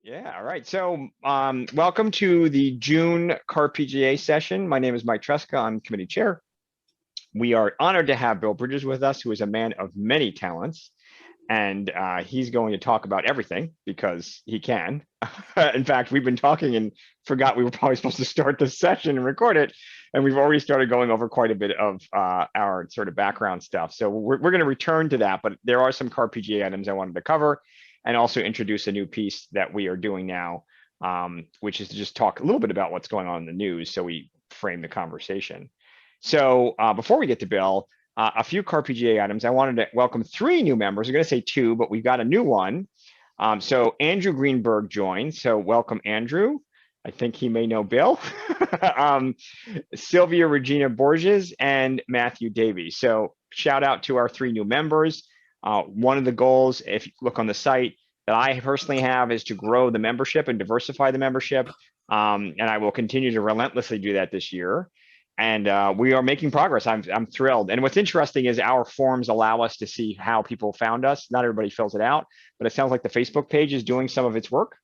Yeah, all right. So, welcome to the June CAR-PGA session. My name is Mike Tresca. I'm committee chair. We are honored to have Bill Bridges with us, who is a man of many talents, and he's going to talk about everything because he can. In fact, we've been talking and forgot we were probably supposed to start this session and record it, and we've already started going over quite a bit of our sort of background stuff. So we're going to return to that, but there are some CAR-PGA items I wanted to cover and also introduce a new piece that we are doing now, which is to just talk a little bit about what's going on in the news so we frame the conversation. So before we get to Bill, a few CAR-PGA items. I wanted to welcome three new members. I'm going to say two, but we've got a new one. So Andrew Greenberg joined. So welcome, Andrew. I think he may know Bill. Sylvia Regina Borges and Matthew Davies. So shout out to our three new members. One of the goals, if you look on the site, that I personally have is to grow the membership and diversify the membership. And I will continue to relentlessly do that this year. And we are making progress. I'm thrilled. And what's interesting is our forms allow us to see how people found us. Not everybody fills it out, but it sounds like the Facebook page is doing some of its work,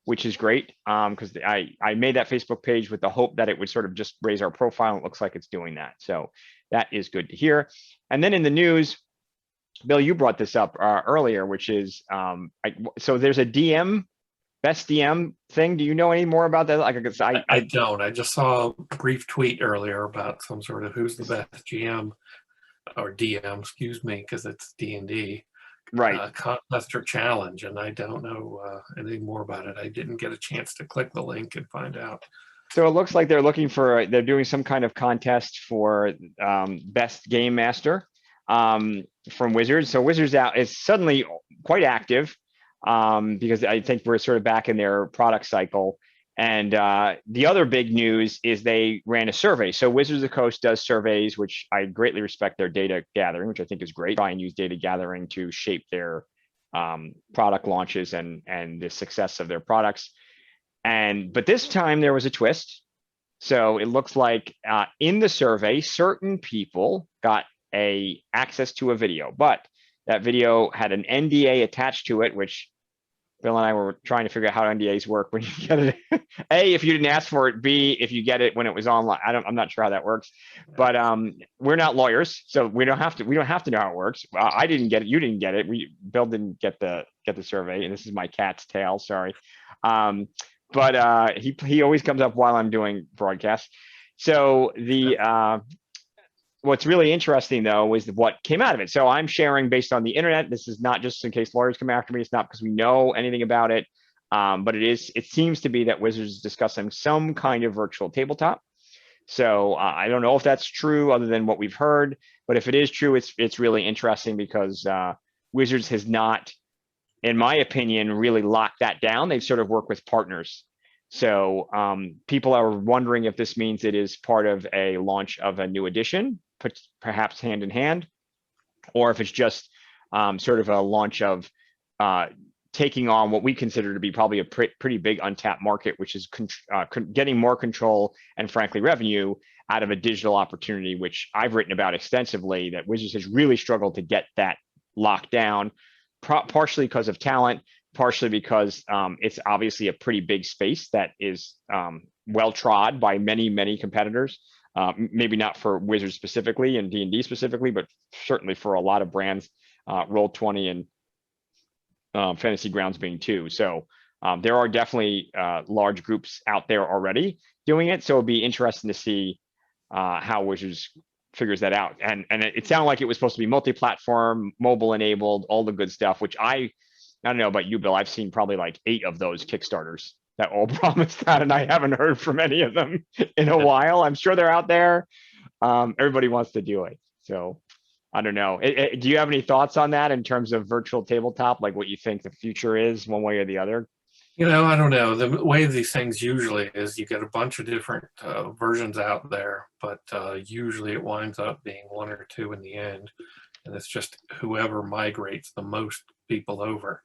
which is great. Because I made that Facebook page with the hope that it would sort of just raise our profile. It looks like it's doing that. So that is good to hear. And then in the news, Bill, you brought this up earlier, which is so there's a DM, best DM thing. Do you know any more about that? I don't. I just saw a brief tweet earlier about some sort of who's the best GM or DM, excuse me, because it's D&D. Right. Contest or challenge, and I don't know anything more about it. I didn't get a chance to click the link and find out. So it looks like they're doing some kind of contest for best game master from Wizards. So Wizards out is suddenly quite active because I think we're sort of back in their product cycle. And the other big news is they ran a survey. So Wizards of the Coast does surveys, which I greatly respect their data gathering, which I think is great. Try and use data gathering to shape their product launches and the success of their products. But this time there was a twist. So it looks like in the survey, certain people got access to a video, but that video had an NDA attached to it, which Bill and I were trying to figure out how NDAs work when you get it. A, if you didn't ask for it. B, if you get it when it was online. I'm not sure how that works, but we're not lawyers, so we don't have to know how it works. I didn't get it. You didn't get it. Bill didn't get the survey, and this is my cat's tail. Sorry. But he always comes up while I'm doing broadcasts. So what's really interesting though is what came out of it. So I'm sharing based on the internet. This is not just in case lawyers come after me. It's not because we know anything about it, but it seems to be that Wizards is discussing some kind of virtual tabletop. So I don't know if that's true other than what we've heard, but if it is true, it's really interesting because Wizards has not, in my opinion, really locked that down. They've sort of worked with partners. So people are wondering if this means it is part of a launch of a new edition, perhaps hand in hand, or if it's just sort of a launch of taking on what we consider to be probably a pretty big untapped market, which is getting more control and frankly revenue out of a digital opportunity, which I've written about extensively, that Wizards has really struggled to get that locked down, partially because of talent, partially because it's obviously a pretty big space that is well trod by many competitors. Maybe not for Wizards specifically and D&D specifically, but certainly for a lot of brands, Roll20 and Fantasy Grounds being two. So there are definitely large groups out there already doing it. So it'll be interesting to see how Wizards figures that out. And it sounded like it was supposed to be multi-platform, mobile enabled, all the good stuff, which I don't know about you, Bill. I've seen probably like 8 of those Kickstarters that all promise that, and I haven't heard from any of them in a while. I'm sure they're out there. Everybody wants to do it. So I don't know. Do you have any thoughts on that in terms of virtual tabletop, like what you think the future is one way or the other? I don't know. The way these things usually is you get a bunch of different versions out there, but usually it winds up being one or two in the end. And it's just whoever migrates the most people over.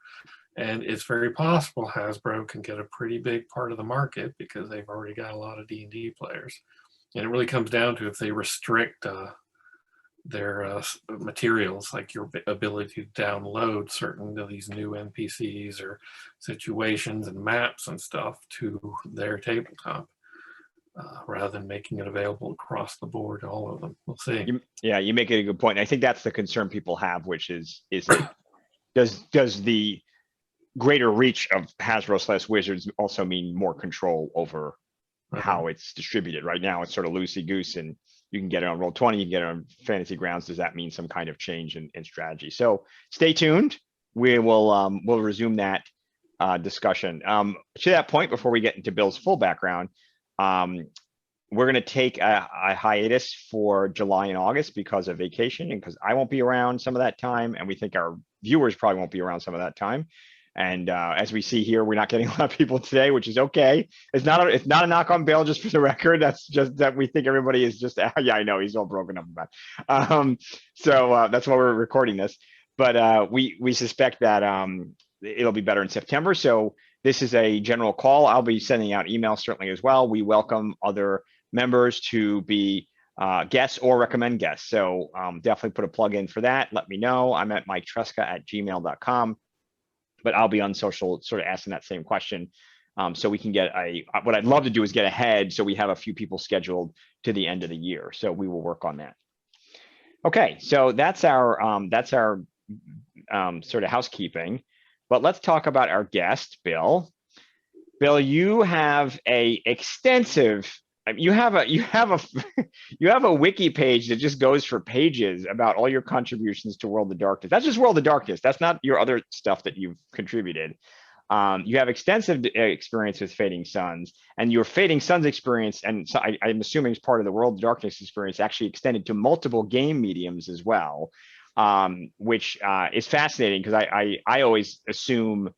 And it's very possible Hasbro can get a pretty big part of the market because they've already got a lot of D&D players. And it really comes down to if they restrict materials, like your ability to download certain of these new NPCs or situations and maps and stuff to their tabletop, rather than making it available across the board, all of them. We'll see. You make it a good point. I think that's the concern people have, which is does the greater reach of Hasbro/Wizards also mean more control over how it's distributed? Right now, it's sort of loosey-goose, and you can get it on Roll20, you can get it on Fantasy Grounds. Does that mean some kind of change in strategy? So stay tuned. We'll resume that discussion. To that point, before we get into Bill's full background, we're going to take a hiatus for July and August because of vacation, and because I won't be around some of that time, and we think our viewers probably won't be around some of that time. And as we see here, we're not getting a lot of people today, which is okay. It's not a knock on Bill, just for the record. That's just that we think everybody is just, yeah, I know he's all broken up about. So that's why we're recording this. But we suspect that it'll be better in September. So this is a general call. I'll be sending out emails certainly as well. We welcome other members to be guests or recommend guests. So definitely put a plug in for that. Let me know. I'm at miketreska@gmail.com. But I'll be on social sort of asking that same question. So we can get what I'd love to do is get ahead so we have a few people scheduled to the end of the year. So we will work on that. Okay, so that's our sort of housekeeping. But let's talk about our guest, Bill. Bill, you have a extensive, you have a wiki page that just goes for pages about all your contributions to World of Darkness. That's just World of Darkness. That's not your other stuff that you've contributed. You have extensive experience with Fading Suns, and your Fading Suns experience, and so I'm assuming as part of the World of Darkness experience, actually extended to multiple game mediums as well, which is fascinating because I always assume,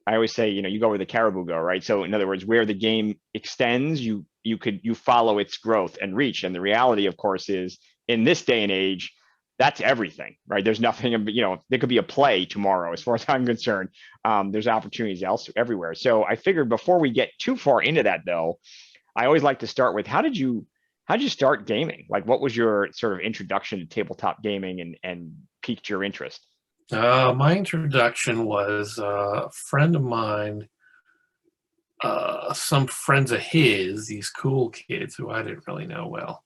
I always say, you go where the caribou go, right? So in other words, where the game extends, you follow its growth and reach. And the reality, of course, is in this day and age, that's everything, right? There's nothing, there could be a play tomorrow, as far as I'm concerned. There's opportunities everywhere. So I figured before we get too far into that, though, I always like to start with, how did you start gaming? Like, what was your sort of introduction to tabletop gaming and piqued your interest? My introduction was a friend of mine, some friends of his, these cool kids who I didn't really know well,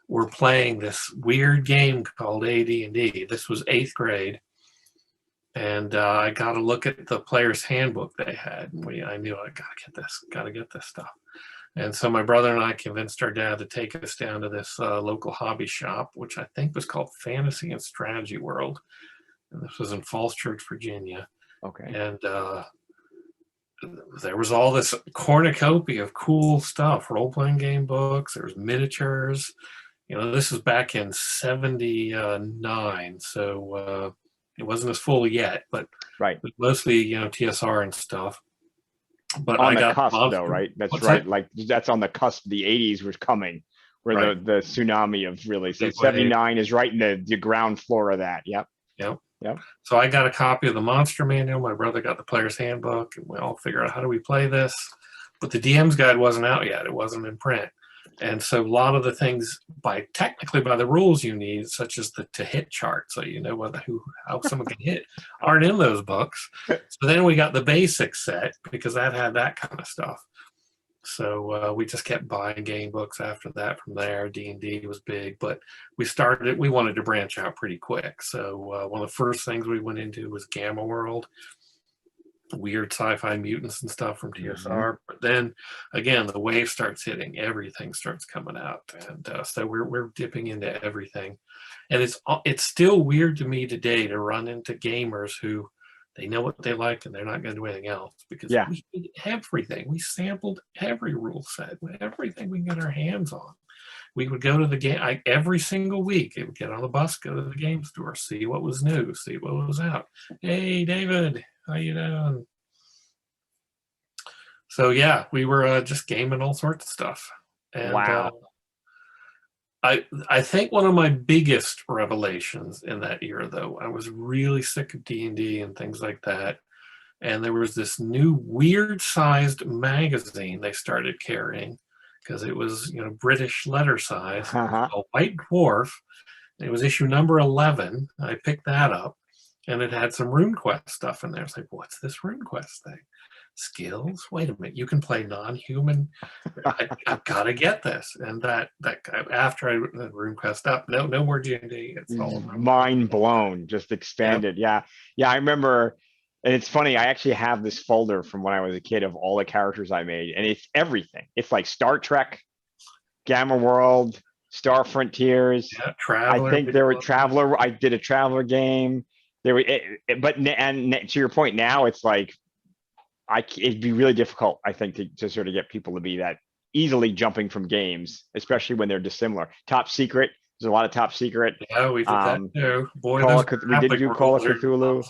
were playing this weird game called AD&D. This was 8th grade, and I got a look at the player's handbook they had, and I knew I gotta get this stuff. And so my brother and I convinced our dad to take us down to this local hobby shop, which I think was called Fantasy and Strategy World. And this was in Falls Church, Virginia. Okay. And there was all this cornucopia of cool stuff, role-playing game books, there was miniatures. This was back in 79, so it wasn't as full yet, but right, mostly, TSR and stuff. But on I got the cusp, though, right? That's right. That? Like, that's on the cusp. The 80s was coming, where right. the tsunami of really, so 79 is right in the ground floor of that. Yep. So I got a copy of the Monster Manual. My brother got the player's handbook, and we all figured out, how do we play this? But the DM's guide wasn't out yet. It wasn't in print. And so a lot of the things, technically by the rules you need, such as the to hit chart, so you know how someone can hit, aren't in those books. So then we got the basic set, because that had that kind of stuff. So we just kept buying game books after that. From there, D&D was big, but we wanted to branch out pretty quick. So one of the first things we went into was Gamma World, weird sci-fi mutants and stuff from TSR. Mm-hmm. But then again, the wave starts hitting, everything starts coming out, and so we're dipping into everything. And it's still weird to me today to run into gamers who, they know what they like and they're not going to do anything else, because we did everything. We sampled every rule set, everything we can get our hands on. We would go to the game every single week. It would get on the bus, go to the game store, see what was new, see what was out. Hey, David, how you doing? So yeah, we were just gaming all sorts of stuff. And, wow. I think one of my biggest revelations in that year, though, I was really sick of D&D and things like that. And there was this new weird-sized magazine they started carrying, because it was, British letter size, a White Dwarf, It was issue number 11. I picked that up, and it had some RuneQuest stuff in there. It's like, what's this RuneQuest thing? Skills? Wait a minute, you can play non-human. I've got to get this. And that after I the RuneQuest up, no more D&D. It's all mind blown, just expanded. Yeah, I remember. And it's funny, I actually have this folder from when I was a kid of all the characters I made, and it's everything. It's like Star Trek, Gamma World, Star Frontiers. Yeah, Traveler. I think there were Traveler. I did a Traveler game. There were, and to your point, now it's like, it'd be really difficult, I think, to sort of get people to be that easily jumping from games, especially when they're dissimilar. Top Secret. There's a lot of Top Secret. Yeah, we did that too. Boy, we did do Call of Cthulhu.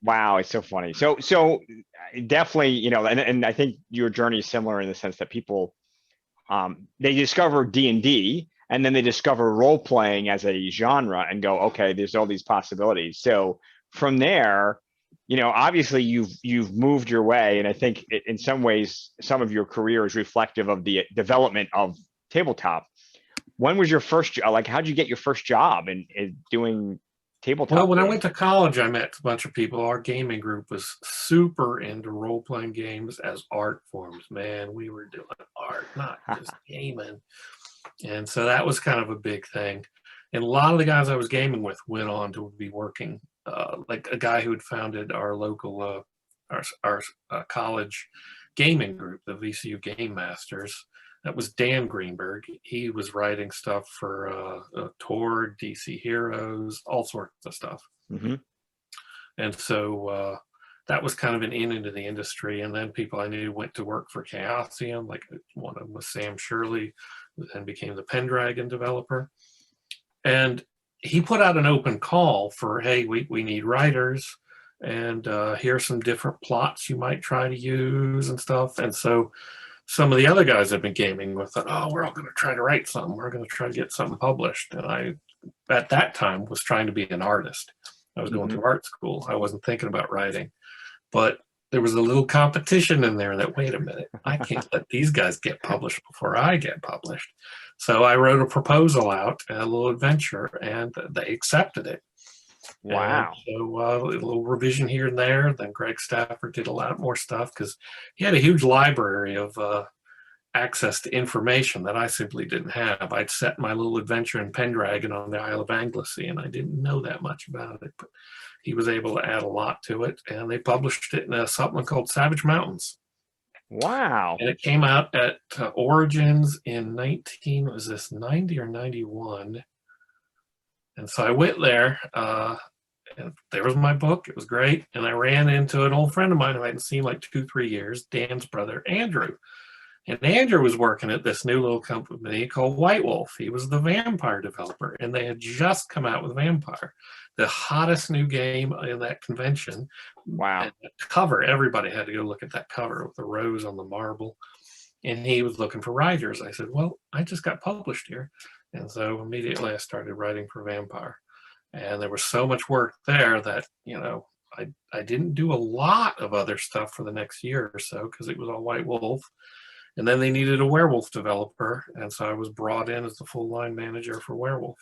Wow, it's so funny. So definitely, you know, and I think your journey is similar in the sense that people, they discover D&D and then they discover role playing as a genre and go, okay, there's all these possibilities. So from there, you know, obviously you've moved your way, and I think in some ways some of your career is reflective of the development of tabletop. When was your first job? Like, how'd you get your first job in doing tabletop? Well, when I went to college, I met a bunch of people. Our gaming group was super into role-playing games as art forms. Man, we were doing art, not just gaming. And so that was kind of a big thing. And a lot of the guys I was gaming with went on to be working, like a guy who had founded our local, our college gaming group, the VCU Game Masters. That was Dan Greenberg. He was writing stuff for Tor, DC Heroes, all sorts of stuff. Mm-hmm. And so that was kind of an in into the industry. And then people I knew went to work for Chaosium, like one of them was Sam Shirley, who then became the Pendragon developer. And he put out an open call for, hey, we need writers, and here's some different plots you might try to use and stuff. And so some of the other guys I've been gaming with thought, oh, we're all going to try to write something. We're going to try to get something published. And I, at that time, was trying to be an artist. I was going to art school. I wasn't thinking about writing. But there was a little competition in there that, wait a minute, I can't let these guys get published before I get published. So I wrote a proposal out, a little adventure, and they accepted it. Wow. And so a little revision here and there. Then Greg Stafford did a lot more stuff because he had a huge library of access to information that I simply didn't have. I'd set my little adventure in Pendragon on the Isle of Anglesey, and I didn't know that much about it. But he was able to add a lot to it, and they published it in a supplement called Savage Mountains. Wow. And it came out at Origins in 90 or 91. And so I went there, and there was my book. It was great. And I ran into an old friend of mine who I hadn't seen like 2-3 years, Dan's brother, Andrew. And Andrew was working at this new little company called Werewolf. He was the vampire developer, and they had just come out with Vampire, the hottest new game in that convention. Wow. And the cover, everybody had to go look at that cover with the rose on the marble. And he was looking for writers. I said, well, I just got published here. And so immediately I started writing for Vampire. And there was so much work there that, you know, I didn't do a lot of other stuff for the next year or so because it was all White Wolf. And then they needed a Werewolf developer. And so I was brought in as the full line manager for Werewolf.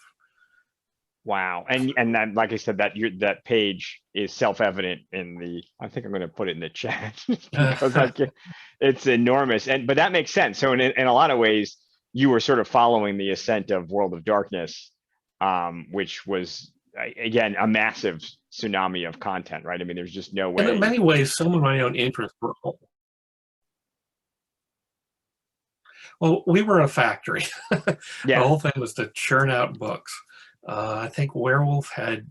Wow. And then, like I said, that page is self-evident in the, I think I'm going to put it in the chat because it's enormous. But that makes sense. So in a lot of ways, you were sort of following the ascent of World of Darkness, which was, again, a massive tsunami of content, right? I mean, there's just no way. And in many ways, some of my own interests were. Well, we were a factory. Yeah. The whole thing was to churn out books. I think Werewolf had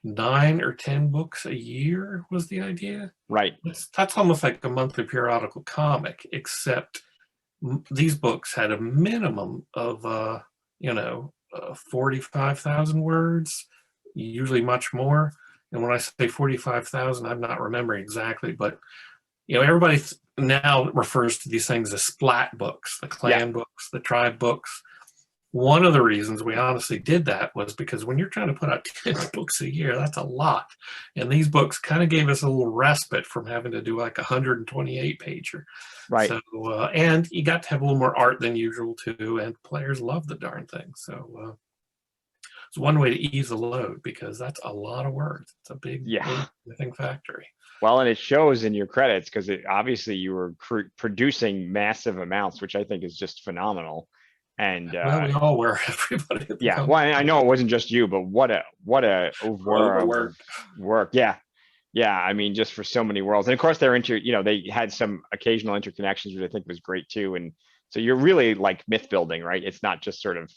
9 or 10 books a year was the idea. Right. That's almost like a monthly periodical comic, except these books had a minimum of, 45,000 words, usually much more. And when I say 45,000, I'm not remembering exactly, but, you know, everybody now refers to these things as splat books, the clan books, the tribe books. One of the reasons we honestly did that was because when you're trying to put out 10 books a year, that's a lot. And these books kind of gave us a little respite from having to do like 128 pager. Right. So, and you got to have a little more art than usual too. And players love the darn thing. So it's one way to ease the load, because that's a lot of words. It's a big, Yeah. big thing factory. Well, and it shows in your credits because obviously you were producing massive amounts, which I think is just phenomenal. And Well, we all were. Everybody at the yeah, company. well, I know it wasn't just you, but what a Overwork. work. Yeah. Yeah. I mean, just for so many worlds. And of course they're they had some occasional interconnections, which I think was great too. And so you're really like myth building, right? It's not just sort of,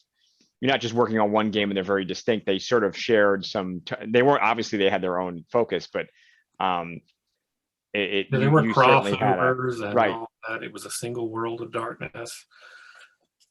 you're not just working on one game and they're very distinct. They sort of shared they weren't, obviously they had their own focus, but um There were you certainly had a crossovers and right. all that. It was a single world of darkness.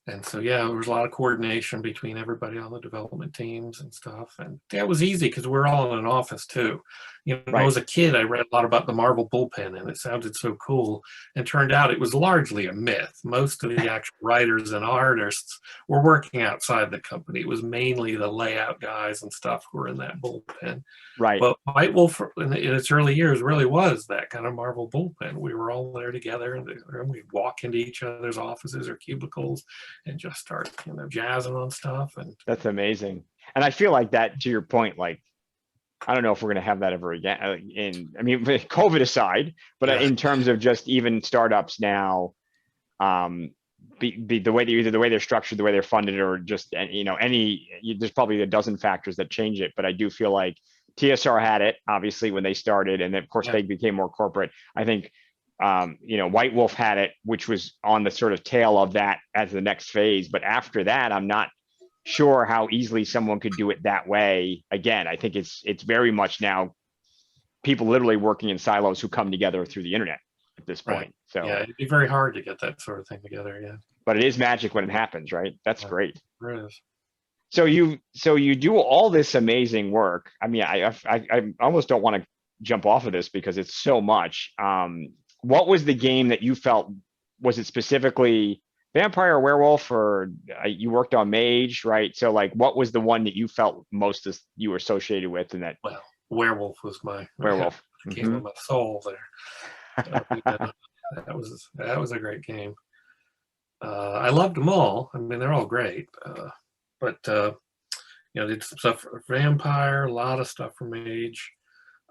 And so, yeah, there was a lot of coordination between everybody on the development teams and stuff. And that was easy because we were all in an office too. Right. As a kid, I read a lot about the Marvel bullpen and it sounded so cool. And turned out it was largely a myth. Most of the actual writers and artists were working outside the company. It was mainly the layout guys and stuff who were in that bullpen. Right. But White Wolf in its early years really was that kind of Marvel bullpen. We were all there together and we'd walk into each other's offices or cubicles and just start, jazzing on stuff. And That's amazing. And I feel like that, to your point, like, I don't know if we're going to have that ever again. I mean, COVID aside, but yeah. in terms of just even startups now, be the way either the way they're structured, the way they're funded, or just, there's probably a dozen factors that change it. But I do feel like TSR had it, obviously, when they started. And then, of course, they became more corporate. I think, White Wolf had it, which was on the sort of tail of that as the next phase. But after that, I'm not sure how easily someone could do it that way again. I think it's very much now people literally working in silos who come together through the internet at this point. Right. So yeah, it'd be very hard to get that sort of thing together. Yeah. But it is magic when it happens, right? That's great. It is. So you do all this amazing work. I mean, I almost don't want to jump off of this because it's so much. What was the game that you felt, was it specifically Vampire or Werewolf, or you worked on Mage, right? So like, what was the one that you felt most as you were associated with in that? Well, Werewolf was my Werewolf game of my soul there. That was a great game. I loved them all. I mean, they're all great. But did some stuff for Vampire, a lot of stuff for Mage.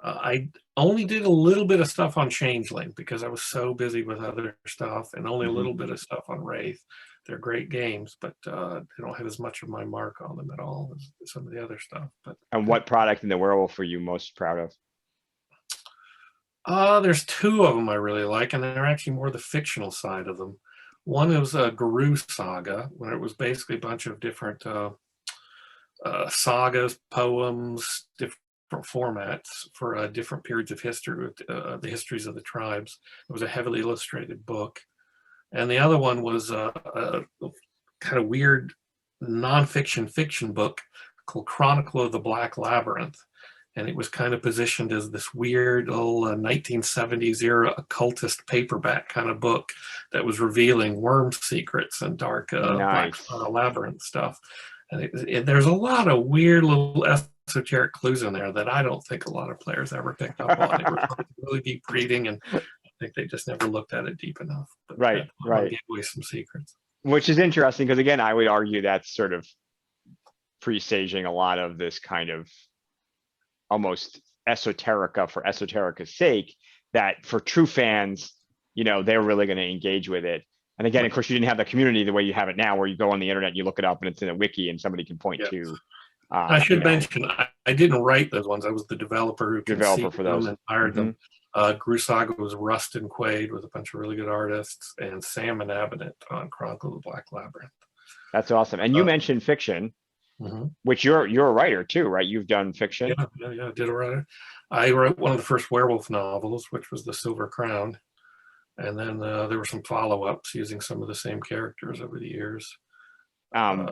I only did a little bit of stuff on Changeling because I was so busy with other stuff, and only a little bit of stuff on Wraith. They're great games, but they don't have as much of my mark on them at all as some of the other stuff. But and what product in the Werewolf are you most proud of? There's two of them I really like, and they're actually more the fictional side of them. One is a Guru Saga, where it was basically a bunch of different sagas, poems, different formats for different periods of history, the histories of the tribes. It was a heavily illustrated book. And the other one was a kind of weird nonfiction fiction book called Chronicle of the Black Labyrinth. And it was kind of positioned as this weird old 1970s era occultist paperback kind of book that was revealing worm secrets and dark Nice. black labyrinth stuff. And there's a lot of weird little esoteric clues in there that I don't think a lot of players ever picked up on. It was really deep reading, and I think they just never looked at it deep enough. But right. Gave away some secrets. Which is interesting because, again, I would argue that's sort of presaging a lot of this kind of almost esoterica for esoterica's sake, that for true fans, they're really going to engage with it. And again, of course, you didn't have the community the way you have it now, where you go on the internet, you look it up, and it's in a wiki, and somebody can point to. I should mention, I didn't write those ones. I was the developer who for those and hired them. Gru Saga was Rustin Quaid with a bunch of really good artists, and Sam and Abbott on Chronicle of the Black Labyrinth. That's awesome. And you mentioned fiction, which you're a writer too, right? You've done fiction. Yeah, I did a writer. I wrote one of the first Werewolf novels, which was The Silver Crown. And then there were some follow-ups using some of the same characters over the years.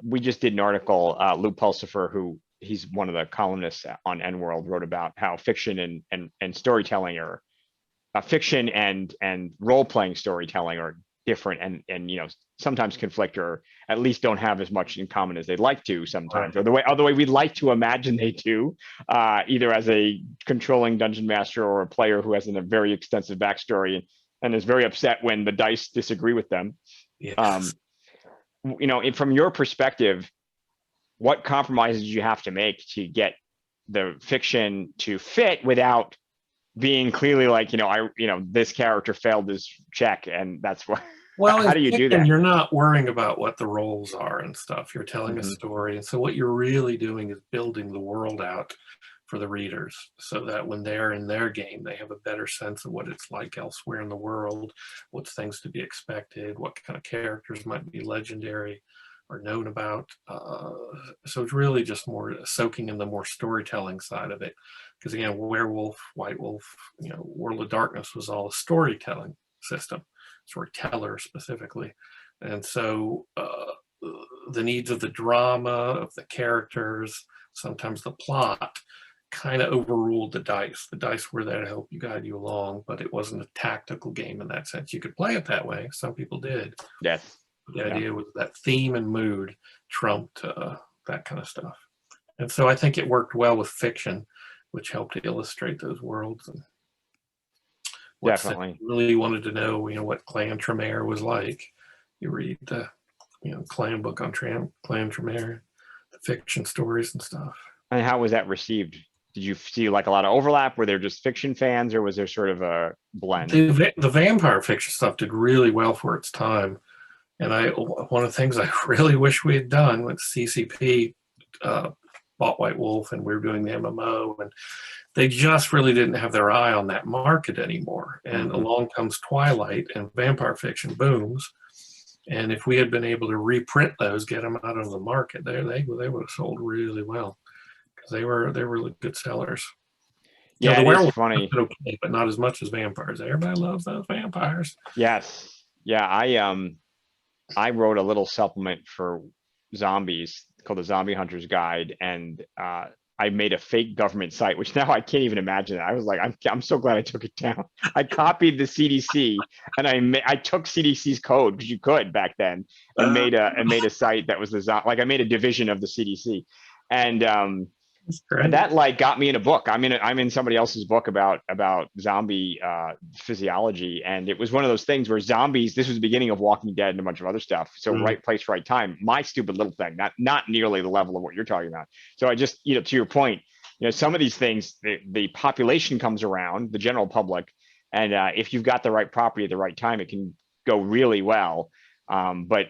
We just did an article, Lou Pulsifer, he's one of the columnists on N-World, wrote about how fiction and storytelling are fiction and role-playing storytelling are different and sometimes conflict, or at least don't have as much in common as they'd like to sometimes, or the way we'd like to imagine they do, either as a controlling dungeon master or a player who has a very extensive backstory and is very upset when the dice disagree with them. Yes. From your perspective, what compromises you have to make to get the fiction to fit without being clearly like, this character failed his check and that's what, Well, how in do you do fiction, that? you're not worrying about what the roles are and stuff. You're telling a Mhm. story. And so what you're really doing is building the world out for the readers so that when they're in their game, they have a better sense of what it's like elsewhere in the world, what's things to be expected, what kind of characters might be legendary or known about. So it's really just more soaking in the more storytelling side of it. Because again, Werewolf, White Wolf, World of Darkness was all a storytelling system, storyteller specifically. And so the needs of the drama, of the characters, sometimes the plot, kind of overruled the dice. The dice were there to help you guide you along, but it wasn't a tactical game in that sense. You could play it that way. Some people did. Yes. The idea was that theme and mood trumped that kind of stuff. And so I think it worked well with fiction, which helped to illustrate those worlds. And Definitely. really wanted to know, what Clan Tremere was like. You read the, clan book on Clan Tremere, the fiction stories and stuff. And how was that received? Did you see like a lot of overlap? Were there just fiction fans or was there sort of a blend? The vampire fiction stuff did really well for its time. And one of the things I really wish we had done with CCP bought White Wolf and we were doing the MMO, and they just really didn't have their eye on that market anymore. And along comes Twilight and vampire fiction booms. And if we had been able to reprint those, get them out of the market, they would have sold really well because they were really good sellers. Yeah, the werewolf funny, okay, but not as much as vampires. Everybody loves those vampires. Yes, yeah. I wrote a little supplement for zombies called the Zombie Hunter's Guide, and I made a fake government site, which now I can't even imagine. I was like, I'm so glad I took it down. I copied the CDC, and I took CDC's code because you could back then, and made a site that was like I made a division of the CDC, and that like got me in a book. I'm in somebody else's book about zombie physiology, and it was one of those things where zombies. This was the beginning of Walking Dead and a bunch of other stuff. So right place, right time. My stupid little thing, not nearly the level of what you're talking about. So I just to your point, some of these things, the population comes around, the general public, and if you've got the right property at the right time, it can go really well. But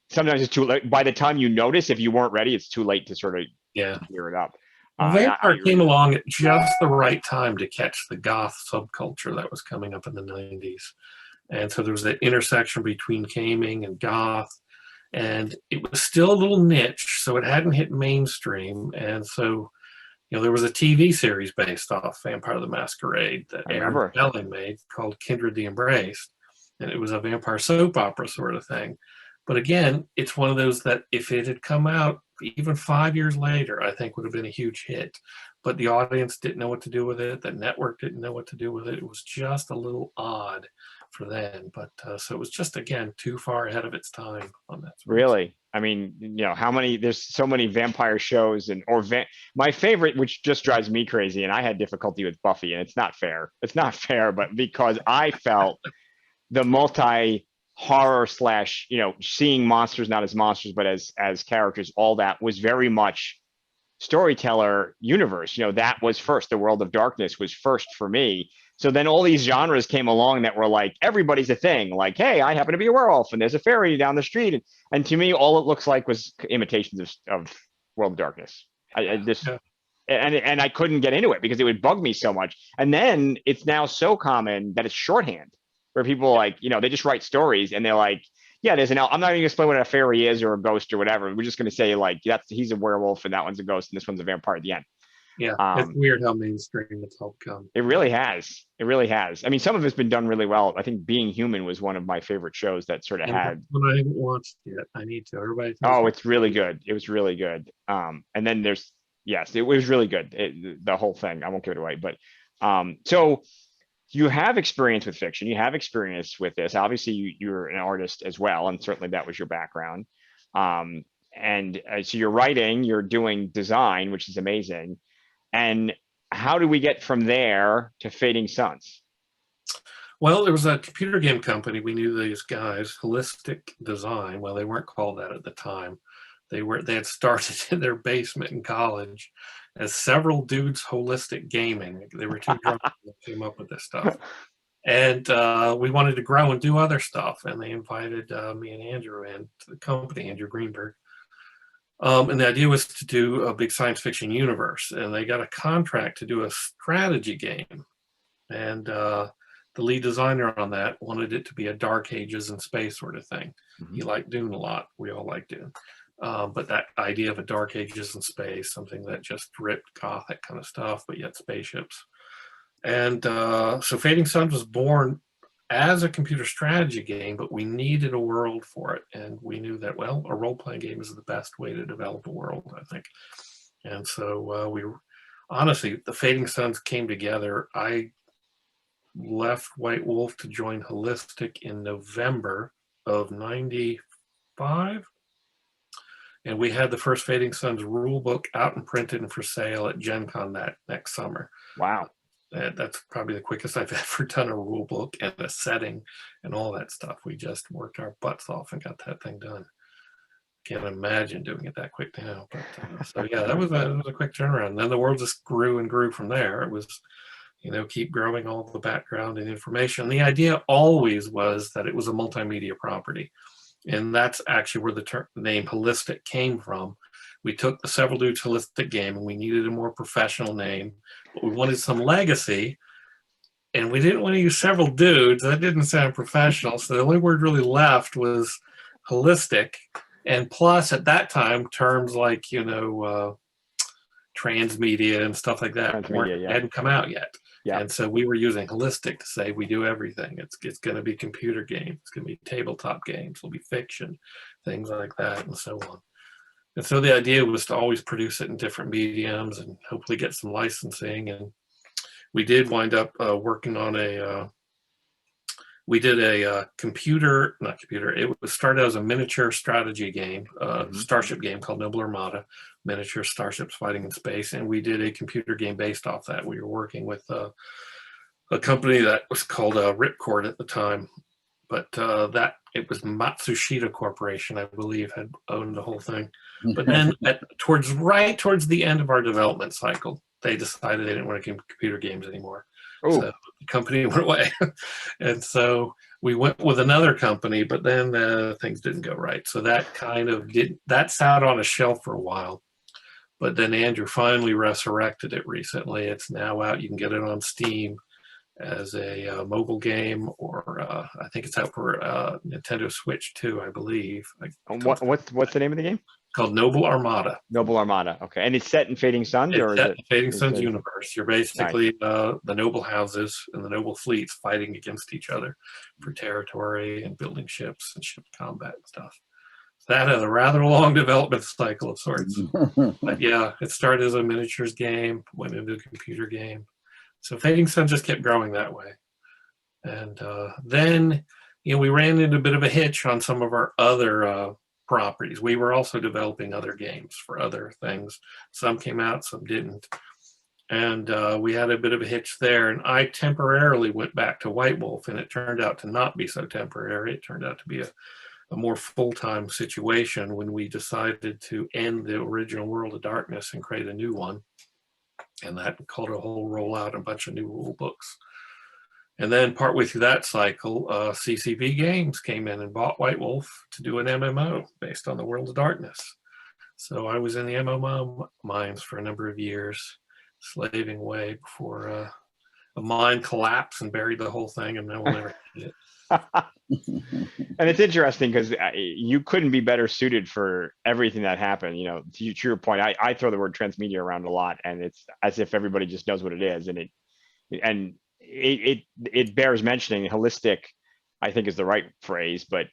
sometimes it's too late. By the time you notice, if you weren't ready, it's too late to sort of gear it up. Vampire came along at just the right time to catch the goth subculture that was coming up in the 90s. And so there was that intersection between gaming and goth, and it was still a little niche, so it hadn't hit mainstream. And so, there was a TV series based off Vampire the Masquerade that Aaron Spelling made called Kindred the Embraced. And it was a vampire soap opera sort of thing. But again, it's one of those that if it had come out even 5 years later, I think would have been a huge hit. But the audience didn't know what to do with it. The network didn't know what to do with it. It was just a little odd for then. But so it was just, again, too far ahead of its time on that. Really? I mean, there's so many vampire shows my favorite, which just drives me crazy, and I had difficulty with Buffy, and it's not fair. It's not fair, but because I felt the horror / seeing monsters not as monsters but as characters, all that was very much storyteller universe. That was first. The World of Darkness was first for me. So then all these genres came along that were like, everybody's a thing, like, hey, I happen to be a werewolf and there's a fairy down the street, and to me all it looks like was imitations of World of Darkness. I just and I couldn't get into it because it would bug me so much. And then it's now so common that it's shorthand, where people they just write stories and they're like, yeah, I'm not even gonna explain what a fairy is or a ghost or whatever. We're just gonna say like, he's a werewolf and that one's a ghost and this one's a vampire at the end. Yeah, it's weird how mainstream it's all come. It really has. It really has. I mean, some of it's been done really well. I think Being Human was one of my favorite shows that sort of had. But I haven't watched yet. I need to. Everybody. It's really good. It was really good. And then it was really good. The whole thing. I won't give it away, but so. You have experience with fiction. You have experience with this. Obviously, you're an artist as well, and certainly that was your background. And so you're writing, you're doing design, which is amazing. And how do we get from there to Fading Suns? Well, there was a computer game company. We knew these guys, Holistic Design. Well, they weren't called that at the time. They had started in their basement in college as Several Dudes Holistic Gaming. They were two drunk that came up with this stuff. And we wanted to grow and do other stuff. And they invited me and Andrew in to the company, Andrew Greenberg. And the idea was to do a big science fiction universe. And they got a contract to do a strategy game. And the lead designer on that wanted it to be a Dark Ages in space sort of thing. Mhm. He liked Dune a lot. We all like Dune. But that idea of a Dark Ages in space, something that just ripped Gothic kind of stuff, but yet spaceships. And so Fading Suns was born as a computer strategy game, but we needed a world for it. And we knew that, well, a role-playing game is the best way to develop a world, I think. And so honestly, the Fading Suns came together. I left White Wolf to join Holistic in November of 95. And we had the first Fading Suns rule book out and printed and for sale at Gen Con that next summer. Wow. That's probably the quickest I've ever done a rule book and a setting and all that stuff. We just worked our butts off and got that thing done. Can't imagine doing it that quick now. But so yeah, that was a quick turnaround. And then the world just grew and grew from there. It was, keep growing all the background and information. The idea always was that it was a multimedia property. And that's actually where the name Holistic came from. We took the Several Dudes Holistic game and we needed a more professional name, but we wanted some legacy and we didn't want to use Several Dudes. That didn't sound professional. So the only word really left was Holistic. And plus at that time, terms like, transmedia and stuff like that hadn't come out yet. Yeah. And so we were using Holistic to say we do everything. It's going to be computer games. It's going to be tabletop games. It'll be fiction, things like that, and so on. And so the idea was to always produce it in different mediums and hopefully get some licensing. And we did wind up working on we did a it was started as a miniature strategy game, starship game called Noble Armada, miniature starships fighting in space. And we did a computer game based off that. We were working with a company that was called Ripcord at the time, but it was Matsushita Corporation, I believe, had owned the whole thing. But then towards the end of our development cycle, they decided they didn't want to do computer games anymore. Ooh. So the company went away. And so we went with another company, but then things didn't go right. So that that sat on a shelf for a while. But then Andrew finally resurrected it recently. It's now out. You can get it on Steam as a mobile game, or I think it's out for Nintendo Switch too, I believe. What's the name of the game? Called Noble Armada. Noble Armada. Okay, and it's set in Fading Suns, or is it Fading Suns universe? You're basically the noble houses and the noble fleets fighting against each other for territory and building ships and ship combat and stuff. So that had a rather long development cycle of sorts. But yeah, it started as a miniatures game, went into a computer game. So Fading Suns just kept growing that way. And then we ran into a bit of a hitch on some of our other properties. We were also developing other games for other things. Some came out, some didn't. And we had a bit of a hitch there. And I temporarily went back to White Wolf, and it turned out to not be so temporary. It turned out to be a more full-time situation when we decided to end the original World of Darkness and create a new one. And that called a whole rollout, a bunch of new rule books. And then partway through that cycle, CCP Games came in and bought White Wolf to do an MMO based on the World of Darkness. So I was in the MMO mines for a number of years, slaving away before a mine collapsed and buried the whole thing, and no one ever did it. And it's interesting because you couldn't be better suited for everything that happened. To your point, I throw the word transmedia around a lot, and it's as if everybody just knows what it is, and it bears mentioning. Holistic, I think, is the right phrase, but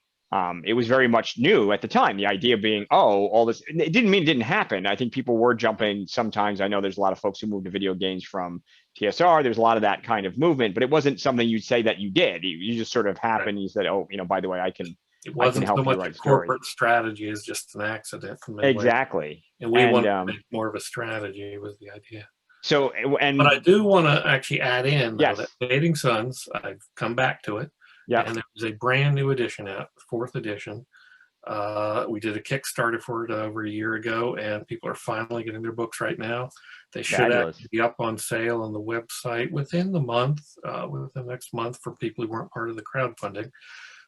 it was very much new at the time. The idea being, all this, it didn't mean it didn't happen. I think people were jumping sometimes. I know there's a lot of folks who moved to video games from TSR. There's a lot of that kind of movement, but it wasn't something you'd say that you did. You just sort of happened. Right. You said, by the way, I can. It wasn't help so much write a corporate strategy as just an accident. Exactly. And we wanted to make more of a strategy was the idea. So, but I do want to actually add in yes. that Fading Suns, I've come back to it. Yeah. And there was a brand new edition out, 4th edition, We did a Kickstarter for it over a year ago, and people are finally getting their books right now. They should actually be up on sale on the website within the month, within the next month, for people who weren't part of the crowdfunding.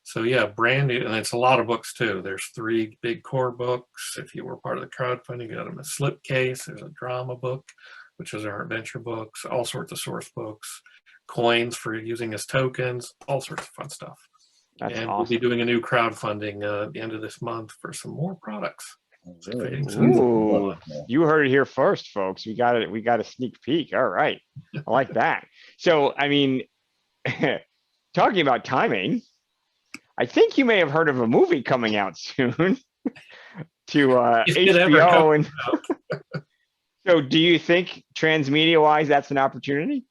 So yeah, brand new, and it's a lot of books too. There's 3 big core books. If you were part of the crowdfunding, you got them a slipcase. There's a drama book, which is our adventure books, all sorts of source books, coins for using as tokens, all sorts of fun stuff. That's and awesome. We'll be doing a new crowdfunding at the end of this month for some more products. Really? Ooh, you heard it here first, folks. We got it. We got a sneak peek. All right, I like that. So, I mean, talking about timing, I think you may have heard of a movie coming out soon to HBO. And so, do you think transmedia-wise, that's an opportunity?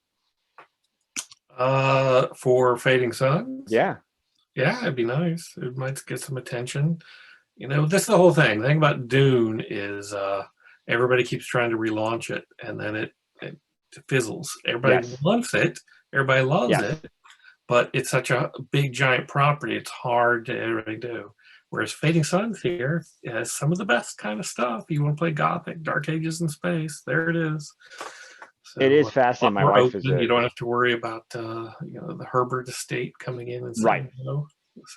For Fading Suns? Yeah. Yeah, it'd be nice. It might get some attention. You know, this is the whole thing. The thing about Dune is everybody keeps trying to relaunch it, and then it fizzles. Everybody loves it. Everybody loves it. But it's such a big, giant property. It's hard to everybody do. Whereas Fading Suns here has some of the best kind of stuff. You want to play Gothic, Dark Ages in space, there it is. So, it is fascinating. My wife is. You don't have to worry about the Herbert estate coming in and saying no.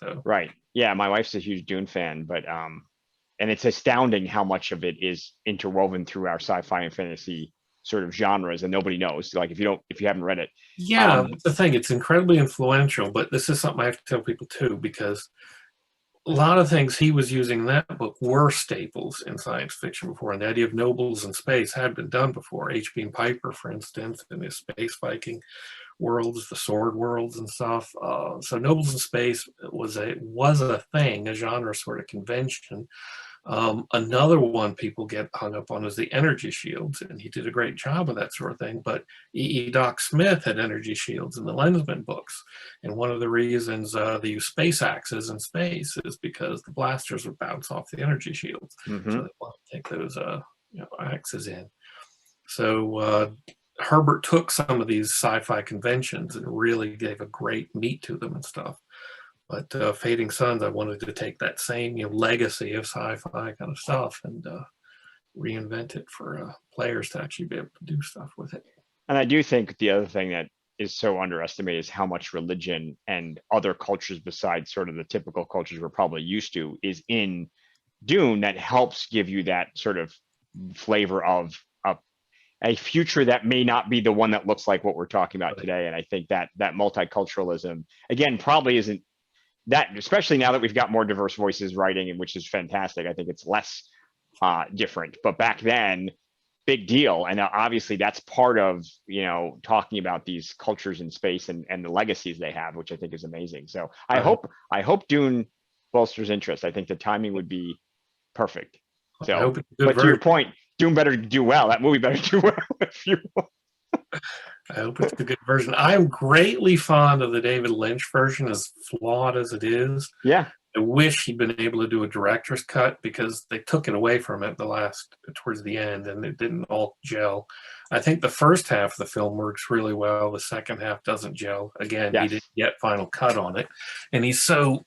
So right, yeah, my wife's a huge Dune fan, but and it's astounding how much of it is interwoven through our sci-fi and fantasy sort of genres, and nobody knows. Like if you haven't read it. Yeah, that's the thing. It's incredibly influential, but this is something I have to tell people too, because a lot of things he was using in that book were staples in science fiction before, and the idea of nobles in space had been done before. H.B. Piper, for instance, in his space Viking worlds, the sword worlds and stuff. So nobles in space was a thing, a genre sort of convention. Another one people get hung up on is the energy shields, and he did a great job of that sort of thing. But E.E. Doc Smith had energy shields in the Lensman books, and one of the reasons they use space axes in space is because the blasters would bounce off the energy shields, so they want to take those axes in. So Herbert took some of these sci-fi conventions and really gave a great meat to them and stuff. But Fading Suns, I wanted to take that same legacy of sci-fi kind of stuff and reinvent it for players to actually be able to do stuff with it. And I do think the other thing that is so underestimated is how much religion and other cultures besides sort of the typical cultures we're probably used to is in Dune that helps give you that sort of flavor of a future that may not be the one that looks like what we're talking about today. And I think that multiculturalism, again, probably isn't that, especially now that we've got more diverse voices writing, and which is fantastic. I think it's less different, but back then, big deal. And obviously that's part of, talking about these cultures in space and the legacies they have, which I think is amazing. So I hope Dune bolsters interest. I think the timing would be perfect. So, but to your point, Dune better do well. That movie better do well. If you I hope it's a good version. I'm greatly fond of the David Lynch version, as flawed as it is. Yeah. I wish he'd been able to do a director's cut, because they took it away from it towards the end, and it didn't all gel. I think the first half of the film works really well. The second half doesn't gel. Again, he didn't get final cut on it. And he's so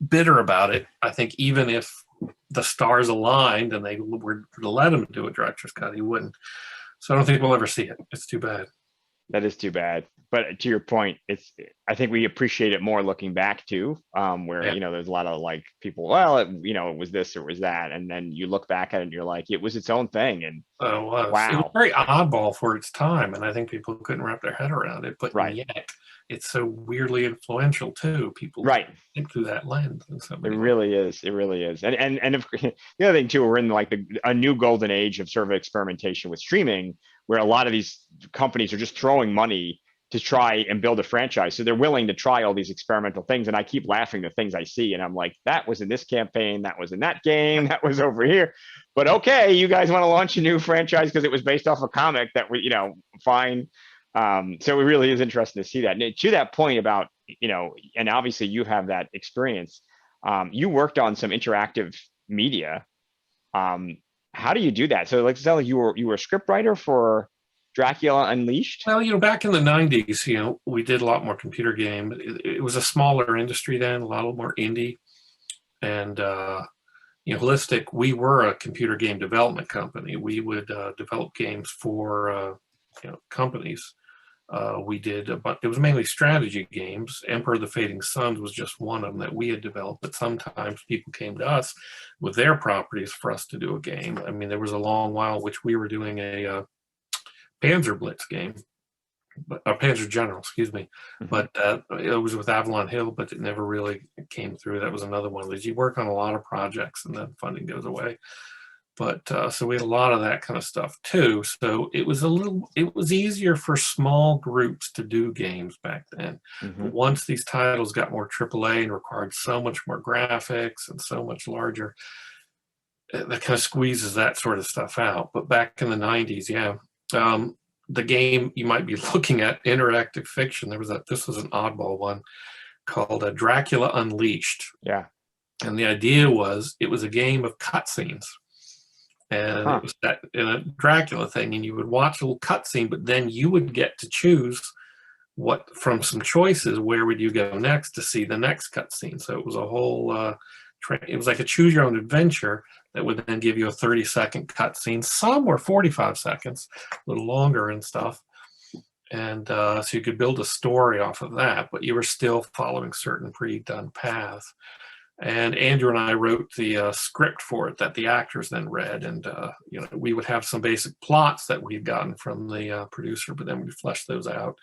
bitter about it. I think even if the stars aligned and they were to let him do a director's cut, he wouldn't. So I don't think we'll ever see it. It's too bad. That is too bad. But to your point, I think we appreciate it more looking back too, where there's a lot of people, well, it was this or it was that, and then you look back at it and you're like, it was its own thing. And wow, it was very oddball for its time, and I think people couldn't wrap their head around it. But yet, it's so weirdly influential too. People think through that lens. It really is. It really is. And the other thing too, we're in a new golden age of sort of experimentation with streaming, where a lot of these companies are just throwing money to try and build a franchise. So they're willing to try all these experimental things. And I keep laughing at things I see, and I'm like, that was in this campaign, that was in that game, that was over here. But okay, you guys want to launch a new franchise because it was based off a comic that fine. So it really is interesting to see that. And to that point about, and obviously you have that experience. You worked on some interactive media. How do you do that? So you were a script writer for Dracula Unleashed? Well, back in the 90s, we did a lot more computer games. It was a smaller industry then, a lot more indie. And Holistic, we were a computer game development company. We would develop games for companies. We did, but it was mainly strategy games. Emperor of the Fading Suns was just one of them that we had developed, but sometimes people came to us with their properties for us to do a game. I mean, there was a long while which we were doing a Panzer Blitz game, but Panzer General, excuse me. Mhm. But it was with Avalon Hill, but it never really came through. That was another one of these. You work on a lot of projects and then funding goes away. But so we had a lot of that kind of stuff too. So it was easier for small groups to do games back then. Mhm. But once these titles got more AAA and required so much more graphics and so much larger, that kind of squeezes that sort of stuff out. But back in the 90s, yeah. The game you might be looking at, interactive fiction, this was an oddball one called Dracula Unleashed. Yeah. And the idea was it was a game of cutscenes. And it was that in a Dracula thing, and you would watch a little cutscene, but then you would get to choose what from some choices, where would you go next to see the next cutscene. So it was a whole it was like a choose your own adventure that would then give you a 30-second cutscene. Some were 45 seconds, a little longer and stuff. And so you could build a story off of that, but you were still following certain pre-done paths. And Andrew and I wrote the script for it that the actors then read, and we would have some basic plots that we'd gotten from the producer, but then we'd flesh those out.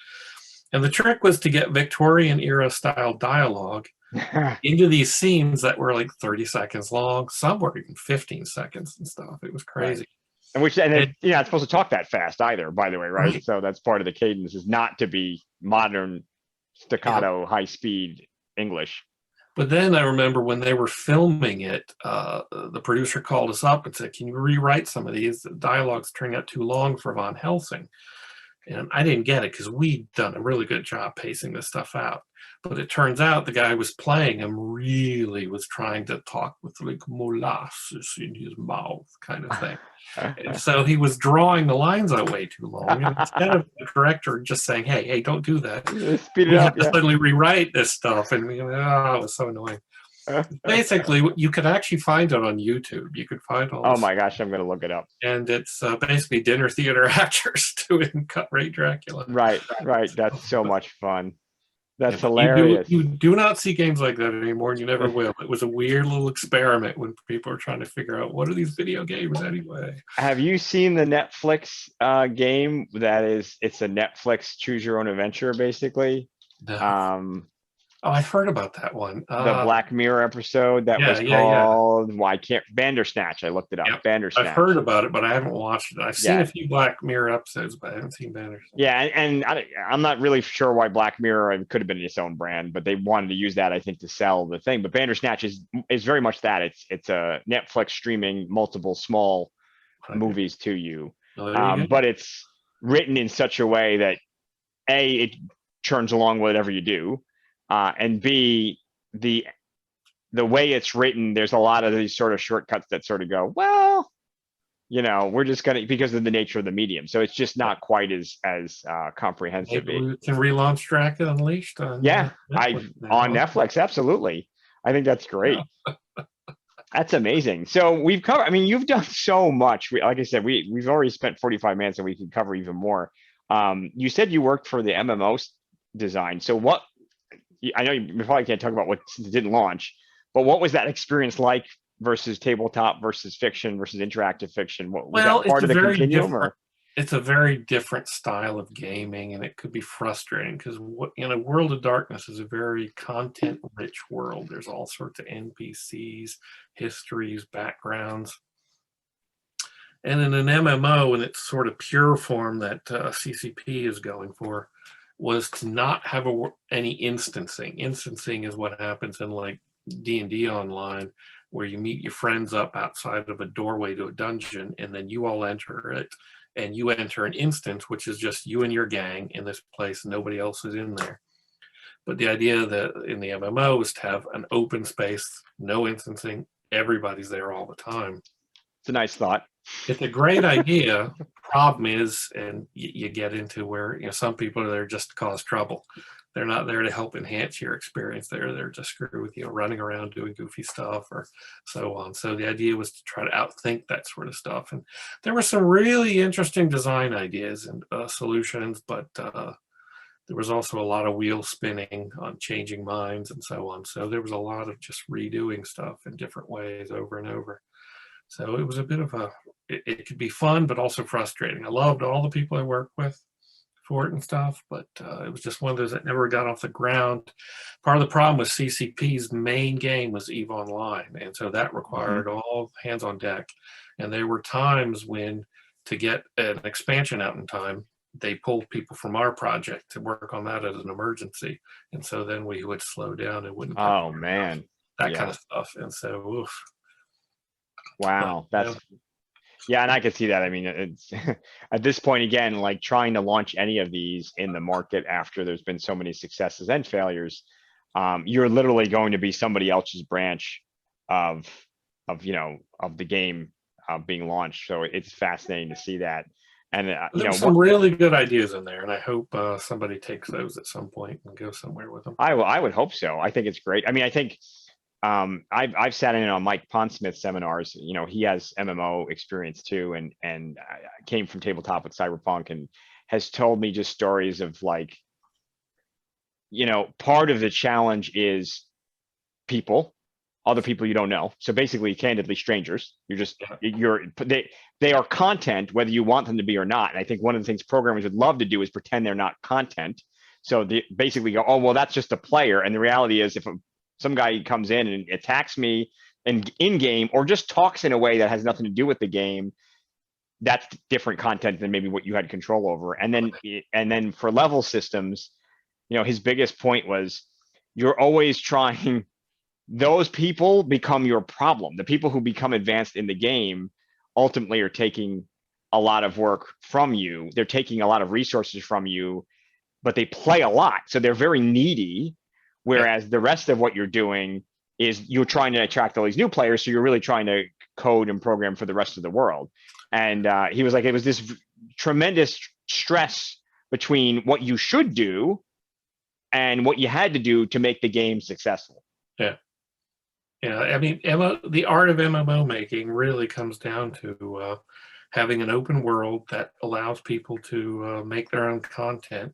And the trick was to get Victorian era style dialogue into these scenes that were like 30 seconds long. Some were even 15 seconds and stuff. It was crazy. Right. And you're not supposed to talk that fast either, by the way, right? So that's part of the cadence, is not to be modern staccato, high speed English. But then I remember when they were filming it, the producer called us up and said, "Can you rewrite some of these? The dialogue's turning out too long for Von Helsing." And I didn't get it because we'd done a really good job pacing this stuff out. But it turns out the guy who was playing him really was trying to talk with like molasses in his mouth kind of thing. And so he was drawing the lines out way too long. And instead of the director just saying, hey, don't do that, Speed it up, to suddenly rewrite this stuff. And it was so annoying. Basically, you could actually find it on YouTube. You could find all Oh my gosh, I'm going to look it up. And it's basically dinner theater actors doing cut rate Dracula. Right. That's so much fun. That's hilarious. You do not see games like that anymore, and you never will. It was a weird little experiment when people were trying to figure out, what are these video games anyway? Have you seen the Netflix game it's a Netflix choose your own adventure, basically? No. I've heard about that one. The Black Mirror episode that was called, well, I can't, Bandersnatch. I looked it up. Yep. Bandersnatch. I've heard about it, but I haven't watched it. I've seen a few Black Mirror episodes, but I haven't seen Bandersnatch. Yeah, and I'm not really sure why Black Mirror could have been its own brand, but they wanted to use that, I think, to sell the thing. But Bandersnatch is very much that. It's a Netflix streaming multiple small movies to you, but it's written in such a way that it churns along whatever you do. And B, the way it's written, there's a lot of these sort of shortcuts that sort of go, well, we're just going to, because of the nature of the medium. So it's just not quite as comprehensive. Maybe we can relaunch Dracula Unleashed on Netflix. Absolutely. I think that's great. That's amazing. So we've covered, you've done so much. Like I said, we've already spent 45 minutes and we can cover even more. You said you worked for the MMO design. So I know you probably can't talk about what didn't launch, but what was that experience like versus tabletop versus fiction versus interactive fiction? Was that part of the continuum? It's a very different style of gaming, and it could be frustrating because World of Darkness is a very content-rich world. There's all sorts of NPCs, histories, backgrounds. And in an MMO, in its sort of pure form that CCP is going for, was to not have any instancing. Instancing is what happens in like D&D Online, where you meet your friends up outside of a doorway to a dungeon, and then you all enter it, and you enter an instance, which is just you and your gang in this place. Nobody else is in there. But the idea that in the MMO is to have an open space, no instancing, everybody's there all the time. It's a nice thought. It's a great idea. Problem is, and you get into where some people are there just to cause trouble. they're not there to help enhance your experience. They're there to screw with you, running around doing goofy stuff or so on. So the idea was to try to outthink that sort of stuff. And there were some really interesting design ideas and solutions, but there was also a lot of wheel spinning on changing minds and so on. So there was a lot of just redoing stuff in different ways over and over. So it was a bit of it could be fun, but also frustrating. I loved all the people I worked with for it and stuff, but it was just one of those that never got off the ground. Part of the problem with CCP's main game was EVE Online, and so that required all hands on deck. And there were times when, to get an expansion out in time, they pulled people from our project to work on that as an emergency, and so then we would slow down and wouldn't. Oh man, that kind of stuff, and so oof. Wow, But, that's yeah, and I could see that. I mean, it's at this point again, like trying to launch any of these in the market after there's been so many successes and failures, you're literally going to be somebody else's branch of the game being launched. So it's fascinating to see that. And there's some really good ideas in there, and I hope somebody takes those at some point and goes somewhere with them. I would hope so. I think it's great. I mean, I think I've sat in on Mike Pondsmith's seminars. He has MMO experience too, and came from tabletop with Cyberpunk, and has told me just stories of like, part of the challenge is other people you don't know. So basically, candidly, strangers. They are content, whether you want them to be or not. And I think one of the things programmers would love to do is pretend they're not content. So they basically go, oh, well, that's just a player. And the reality is, if some guy comes in and attacks me in game, or just talks in a way that has nothing to do with the game, that's different content than maybe what you had control over. And then for level systems, his biggest point was, you're always trying. Those people become your problem. The people who become advanced in the game ultimately are taking a lot of work from you. They're taking a lot of resources from you, but they play a lot, so they're very needy. Whereas the rest of what you're doing is you're trying to attract all these new players. So you're really trying to code and program for the rest of the world. And he was like, it was this tremendous stress between what you should do and what you had to do to make the game successful. Yeah. Yeah. I mean, the art of MMO making really comes down to having an open world that allows people to make their own content,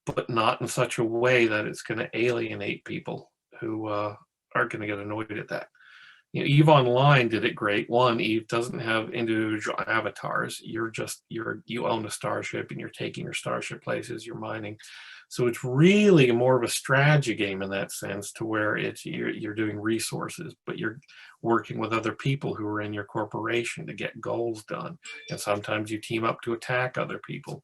but not in such a way that it's going to alienate people who aren't going to get annoyed at that. EVE Online did it great. One, EVE doesn't have individual avatars. You own a starship and you're taking your starship places, you're mining. So it's really more of a strategy game in that sense, to where you're doing resources, but you're working with other people who are in your corporation to get goals done. And sometimes you team up to attack other people.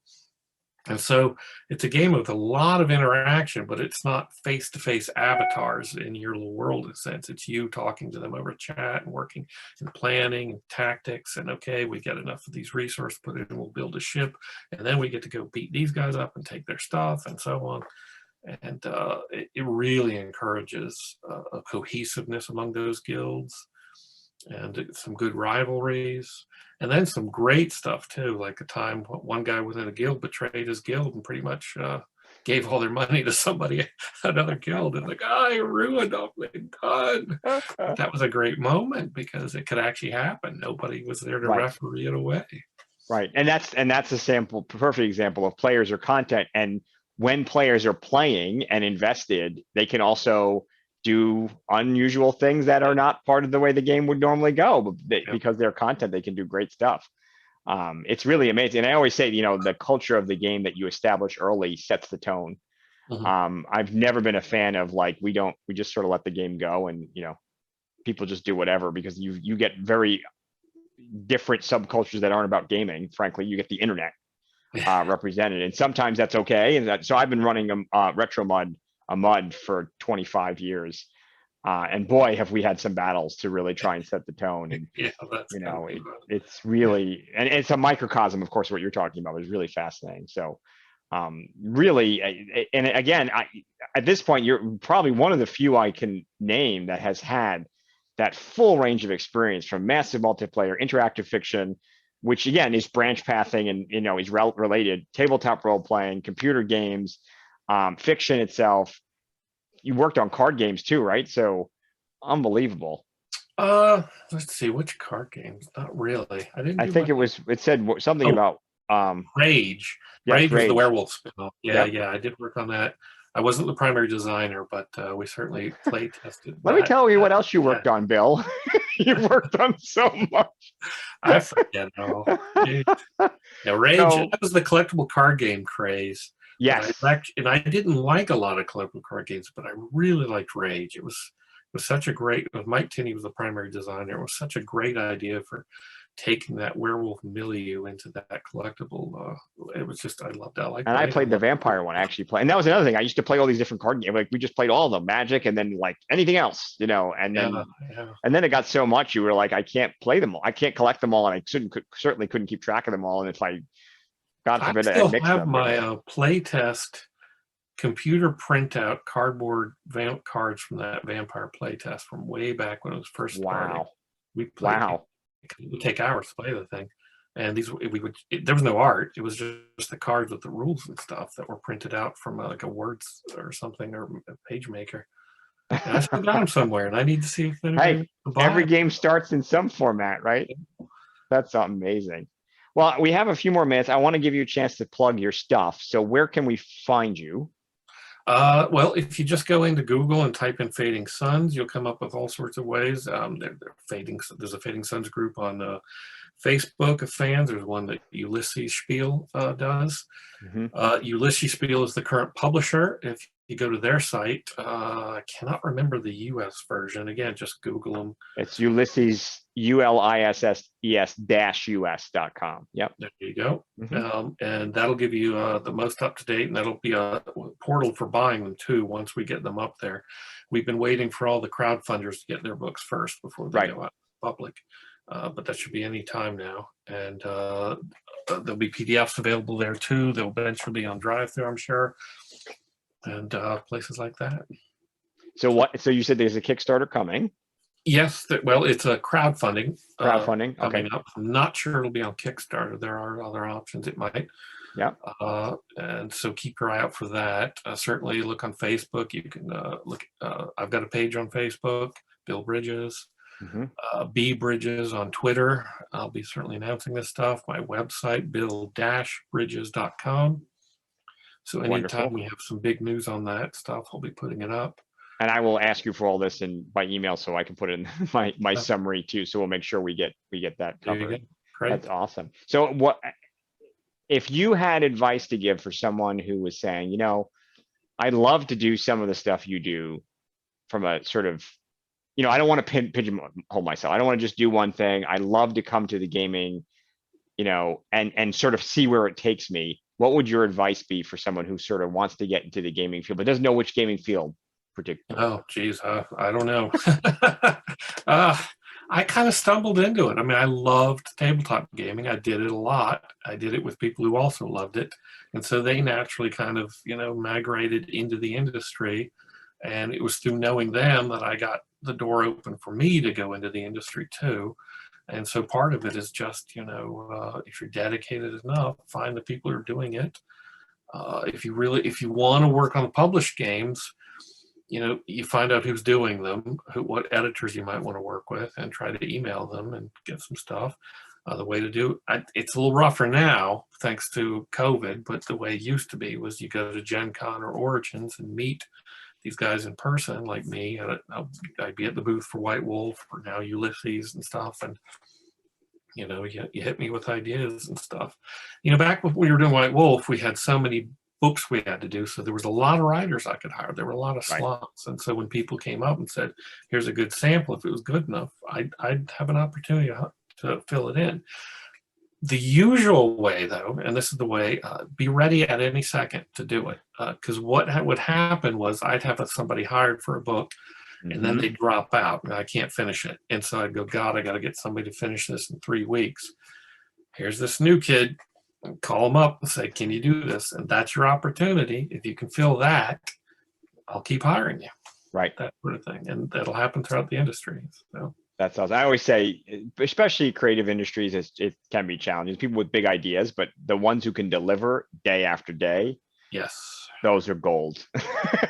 And so it's a game with a lot of interaction, but it's not face-to-face avatars in your little world in a sense. It's you talking to them over chat and working and planning and tactics. And okay, we get enough of these resources put in, we'll build a ship, and then we get to go beat these guys up and take their stuff and so on. And it really encourages a cohesiveness among those guilds, and some good rivalries, and then some great stuff too. Like a time one guy within a guild betrayed his guild and pretty much gave all their money to another guild, and like, I ruined all my gun. That was a great moment because it could actually happen. Nobody was there to referee it away. Right, and that's a perfect example of players or content. And when players are playing and invested, they can also do unusual things that are not part of the way the game would normally go, but because they're content, they can do great stuff. It's really amazing. And I always say, the culture of the game that you establish early sets the tone. I've never been a fan of like, we just sort of let the game go and, people just do whatever, because you get very different subcultures that aren't about gaming. Frankly, you get the internet represented, and sometimes that's okay. And so I've been running Retro Mud for 25 years. And boy, have we had some battles to really try and set the tone. And, it's really, and it's a microcosm, of course, what you're talking about is really fascinating. So really, and again, at this point, you're probably one of the few I can name that has had that full range of experience, from massive multiplayer, interactive fiction, which again is branch pathing and, is related, tabletop role playing, computer games, fiction itself. You worked on card games too, right? So unbelievable. Let's see, which card games? Not really. I didn't I do think much. it said something Oh, about Rage. yes, Rage was the Rage. werewolf spin-off. Yeah, Yep. yeah, I did work on that. I wasn't the primary designer, but we certainly play tested Let me that. tell you what else you Yeah, worked on, Bill. You worked on so much. I forget all. Jeez. Yeah, Rage, So that was the collectible card game craze that I yes. liked, and I didn't like a lot of collectible card games, but I really liked Rage. It was such a great. Mike Tinney was the primary designer. It was such a great idea for taking that werewolf milieu into that collectible. It was just I loved that. I liked And I playing. I played the loved vampire one. I actually played, and that was another thing. I used to play all these different card games. Like we just played all of them, Magic, and then like anything else, yeah, yeah. and then it got so much you were like, I can't play them all. I can't collect them all, and I certainly couldn't keep track of them all. And if I, God I forbid, I still mixed have them. my playtest computer printout cardboard vamp cards from that vampire playtest from way back when it was first starting. Wow. We played. Wow. It would take hours to play the thing, and there was no art. It was just the cards with the rules and stuff that were printed out from like a Words or something or a page maker. And I still got them somewhere, and I need to see if anybody Hey, wants to buy every them. game starts in some format, right? That's amazing. Well, we have a few more minutes. I want to give you a chance to plug your stuff. So where can we find you? Well, if you just go into Google and type in Fading Suns, you'll come up with all sorts of ways. There's a Fading Suns group on Facebook of fans. There's one that Ulysses Spiel does. Mhm. Ulysses Spiel is the current publisher. If you go to their site, I cannot remember the US version. Again, just Google them. It's Ulysses, ULISSES-US.com. Yep. There you go. Mhm. And that'll give you the most up to date, and that'll be a portal for buying them too once we get them up there. We've been waiting for all the crowdfunders to get their books first before they Right. go out to the public, but that should be any time now. And there'll be PDFs available there too. They'll eventually be on drive-through, I'm sure, and places like that. So what? So you said there's a Kickstarter coming. Yes, well, it's a crowdfunding. Crowdfunding. Okay. Coming up. I'm not sure it'll be on Kickstarter. There are other options it might. Yeah. And so keep your eye out for that. Certainly look on Facebook. You can look. I've got a page on Facebook, Bill Bridges. Mhm. B Bridges on Twitter. I'll be certainly announcing this stuff. My website, bill-bridges.com. So anytime Wonderful. we have some big news on that stuff, I'll be putting it up. And I will ask you for all this by email so I can put it in my summary too. So we'll make sure we get that There you covered. go. Great. That's awesome. So what if you had advice to give for someone who was saying, I'd love to do some of the stuff you do from a sort of, I don't want to pigeonhole myself. I don't want to just do one thing. I love to come to the gaming, and sort of see where it takes me. What would your advice be for someone who sort of wants to get into the gaming field but doesn't know which gaming field particularly? Oh, geez, I don't know. I kind of stumbled into it. I mean, I loved tabletop gaming. I did it a lot. I did it with people who also loved it. And so they naturally kind of, migrated into the industry. And it was through knowing them that I got the door open for me to go into the industry too. And so part of it is just, if you're dedicated enough, find the people who are doing it. If you want to work on the published games, you find out who's doing them, what editors you might want to work with, and try to email them and get some stuff. The way to do it's a little rougher now thanks to COVID, but the way it used to be was you go to Gen Con or Origins and meet these guys in person, like me. I'd be at the booth for White Wolf or now Ulysses and stuff, and you hit me with ideas and stuff. Back when we were doing White Wolf, we had so many books we had to do, so there was a lot of writers I could hire. There were a lot of slots, and so when people came up and said, "Here's a good sample," if it was good enough, I'd have an opportunity to fill it in. The usual way, though, and this is the way, be ready at any second to do it, because what would happen was I'd have somebody hired for a book, and then they'd drop out, and I can't finish it, and so I'd go, God, I got to get somebody to finish this in 3 weeks. Here's this new kid. Call them up and say, can you do this? And that's your opportunity. If you can fill that, I'll keep hiring you. Right. That sort of thing. And that'll happen throughout the industry. So that's awesome. I always say, especially creative industries, it can be challenging. People with big ideas, but the ones who can deliver day after day, Yes. Those are gold. Now,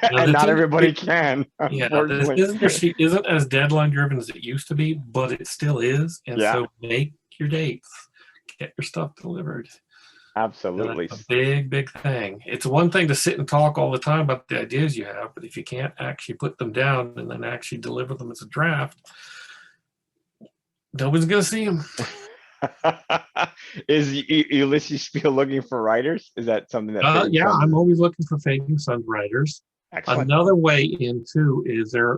And the not thing- everybody can, Yeah, this unfortunately. isn't as deadline driven as it used to be, but it still is. And Yeah, so make your dates, get your stuff delivered. absolutely. That's a big, big thing. It's one thing to sit and talk all the time about the ideas you have, but if you can't actually put them down and then actually deliver them as a draft, nobody's going to see them. Is Ulysses still looking for writers? Is that something that Fading Yeah, Suns I'm is? always looking for Fading Suns writers. Excellent. Another way in too is there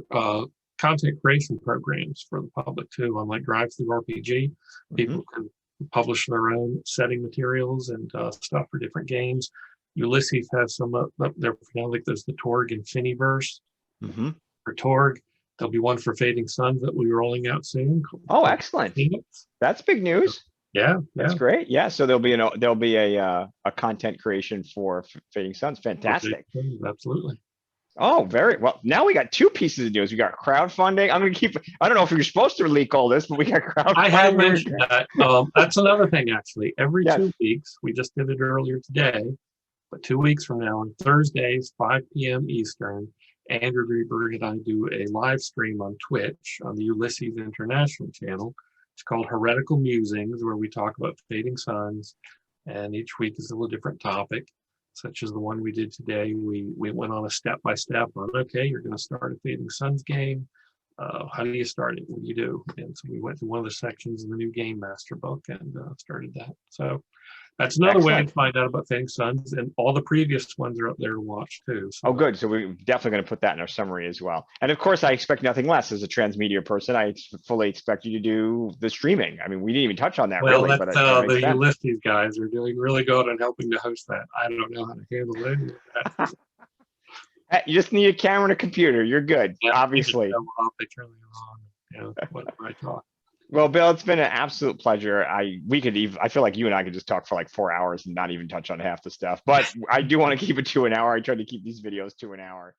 content creation programs for the public too, unlike Drive Through RPG. People can publish their own setting materials and stuff for different games. Ulysses has some up there for now, like there's the Torg Infiniverse Mm-hmm. for Torg. There'll be one for Fading Suns that we'll be rolling out soon. Oh, excellent. Phoenix. That's big news. Yeah, That's great. Yeah. So there'll be a content creation for Fading Suns. Fantastic. Absolutely. Oh, very well. Now we got two pieces of news. We got crowdfunding. I'm going to keep, I don't know if you're supposed to leak all this, but we got crowdfunding. I have mentioned that. That's another thing, actually. Every Yes. 2 weeks, we just did it earlier today, but 2 weeks from now, on Thursdays, 5 p.m. Eastern, Andrew Greenberg and I do a live stream on Twitch on the Ulysses International channel. It's called Heretical Musings, where we talk about Fading Suns, and each week is a little different topic, such as the one we did today. We went on a step-by-step on, okay, you're going to start a Fading Suns game. How do you start it? What do you do? And so we went to one of the sections in the new Game Master book and started that. So that's another way to find out about Fading Suns, and all the previous ones are up there to watch too. So. Oh, good. So we're definitely going to put that in our summary as well. And of course, I expect nothing less as a transmedia person. I fully expect you to do the streaming. I mean, we didn't even touch on that really, but the Ulysses guys are doing really good on helping to host that. I don't know how to handle any of that. You just need a camera and a computer. You're good, Yeah, obviously. They turn it on, you know, whatever I talk. Well, Bill, it's been an absolute pleasure. I feel like you and I could just talk for like 4 hours and not even touch on half the stuff, but I do want to keep it to an hour. I try to keep these videos to an hour.